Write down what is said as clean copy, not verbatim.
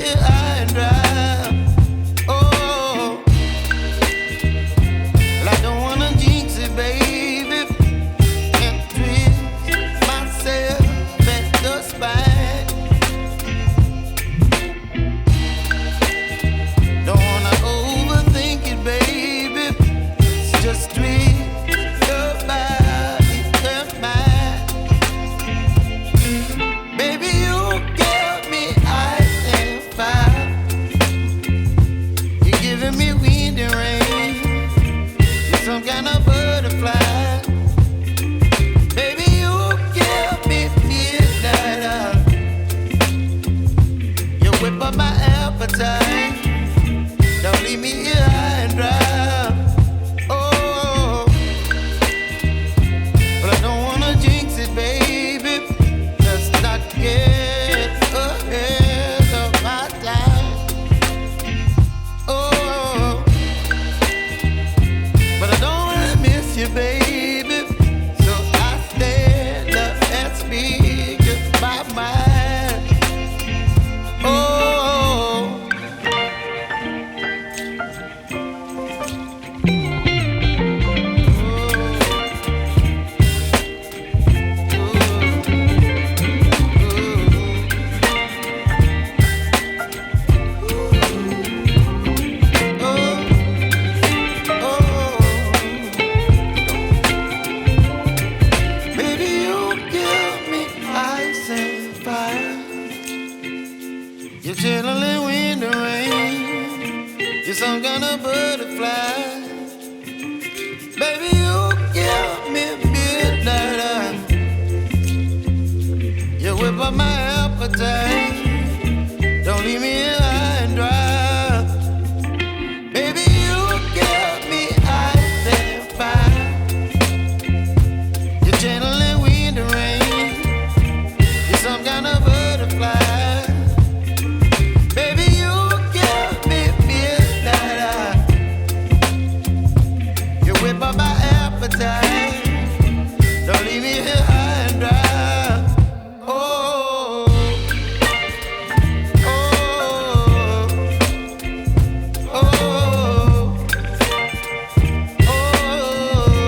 here high and dry. Oh, well, I don't wanna jinx it, baby, and twist myself at the spine. Don't wanna overthink it, baby. It's just twist your body and mine. Baby, you give me ice and fire. You're giving me wind and rain. You're some kind of butterfly. Baby, you give me midnight. You whip up my appetite. Don't leave me here high and dry. Oh, but I don't wanna jinx it, baby. Let's not get ahead of my time. Oh, but I don't wanna miss you, baby. So I stand up and speak my mind. Oh. Baby, you give me ice and fire. You're chilling wind and rain. You're some kind of butterfly. Baby, you give me midnight. You whip up my appetite.